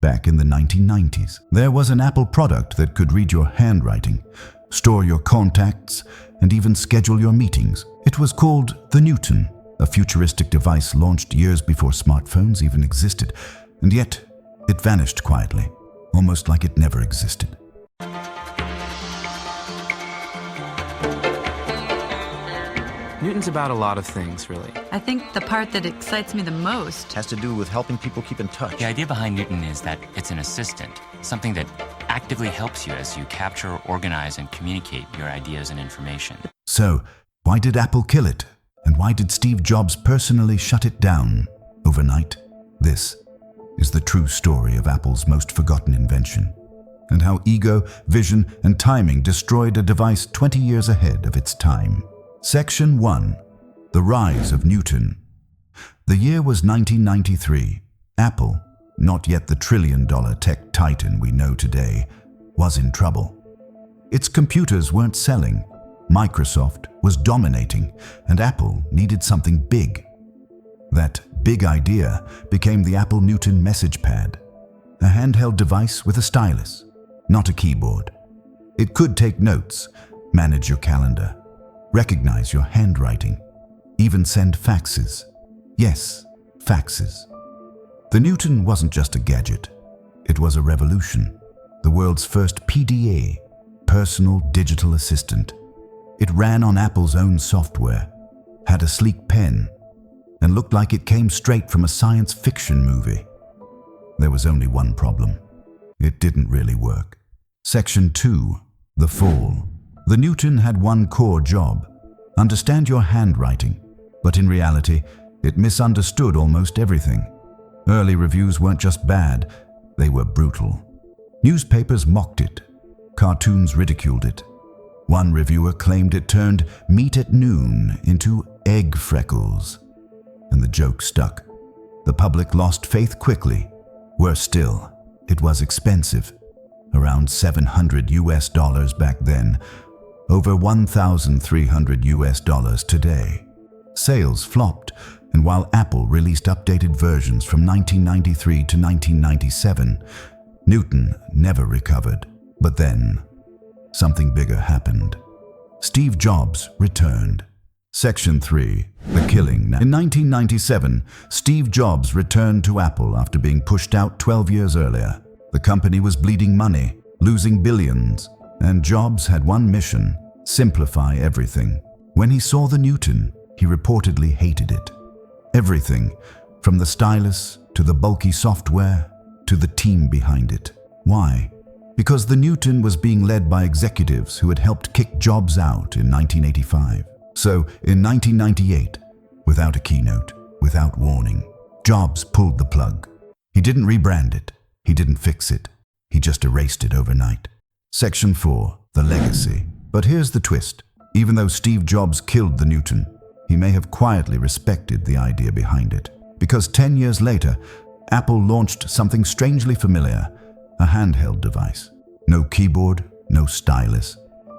back in the 1990s. There was an Apple product that could read your handwriting, store your contacts, and even schedule your meetings. It was called the Newton, a futuristic device launched years before smartphones even existed, and yet it vanished quietly, almost like it never existed. Newton's about a lot of things, really. I think the part that excites me the most has to do with helping people keep in touch. The idea behind Newton is that it's an assistant, something that actively helps you as you capture, organize, and communicate your ideas and information. So, why did Apple kill it? And why did Steve Jobs personally shut it down overnight? This is the true story of Apple's most forgotten invention, and how ego, vision, and timing destroyed a device 20 years ahead of its time. Section 1. The Rise of Newton. The year was 1993. Apple, not yet the trillion-dollar tech titan we know today, was in trouble. Its computers weren't selling, Microsoft was dominating, and Apple needed something big. That big idea became the Apple Newton message pad, a handheld device with a stylus, not a keyboard. It could take notes, manage your calendar, recognize your handwriting, even send faxes. Yes, faxes. The Newton wasn't just a gadget. It was a revolution. The world's first PDA, personal digital assistant. It ran on Apple's own software, had a sleek pen, and looked like it came straight from a science fiction movie. There was only one problem. It didn't really work. Section 2. The Fall. The Newton had one core job: understand your handwriting, but in reality, it misunderstood almost everything. Early reviews weren't just bad, they were brutal. Newspapers mocked it, cartoons ridiculed it. One reviewer claimed it turned meat at noon into egg freckles, and the joke stuck. The public lost faith quickly. Worse still, it was expensive, around $700 back then, over $1,300 today. Sales flopped, and while Apple released updated versions from 1993 to 1997, Newton never recovered. But then, something bigger happened. Steve Jobs returned. Section 3. The Killing. In 1997, Steve Jobs returned to Apple after being pushed out 12 years earlier. The company was bleeding money, losing billions, and Jobs had one mission: simplify everything. When he saw the Newton, he reportedly hated it. Everything, from the stylus to the bulky software to the team behind it. Why? Because the Newton was being led by executives who had helped kick Jobs out in 1985. So, in 1998, without a keynote, without warning, Jobs pulled the plug. He didn't rebrand it. He didn't fix it. He just erased it overnight. Section 4. The Legacy. But here's the twist. Even though Steve Jobs killed the Newton, he may have quietly respected the idea behind it. Because 10 years later, Apple launched something strangely familiar: a handheld device. No keyboard, no stylus,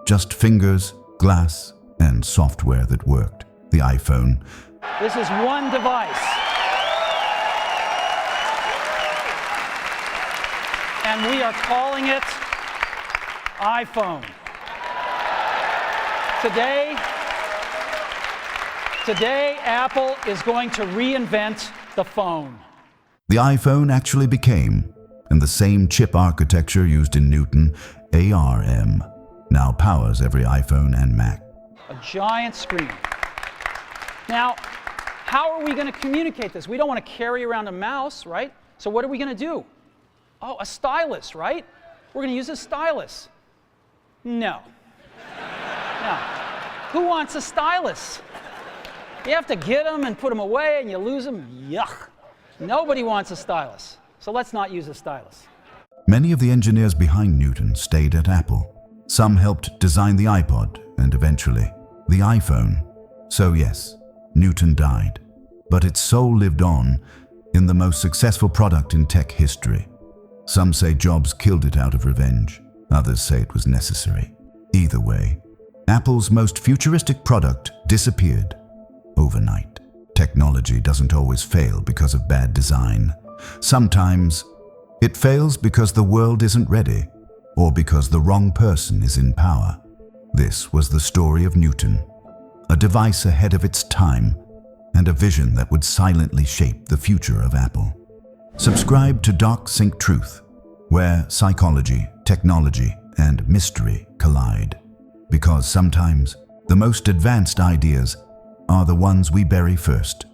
just fingers, glass, and software that worked. The iPhone. This is one device. And we are calling it iPhone. Today, Apple is going to reinvent the phone. The iPhone actually became, and the same chip architecture used in Newton, ARM, now powers every iPhone and Mac. A giant screen. Now, how are we going to communicate this? We don't want to carry around a mouse, right? So what are we going to do? Oh, a stylus, right? We're going to use a stylus. No. No. Who wants a stylus? You have to get them and put them away and you lose them. Yuck. Nobody wants a stylus. So let's not use a stylus. Many of the engineers behind Newton stayed at Apple. Some helped design the iPod and eventually the iPhone. So yes, Newton died, but its soul lived on in the most successful product in tech history. Some say Jobs killed it out of revenge. Others say it was necessary. Either way, Apple's most futuristic product disappeared overnight. Technology doesn't always fail because of bad design. Sometimes It fails because the world isn't ready, or because the wrong person is in power. This was the story of Newton, a device ahead of its time, and a vision that would silently shape the future of Apple. Subscribe to Doc Sync Truth, where psychology, technology, and mystery collide. Because sometimes the most advanced ideas are the ones we bury first.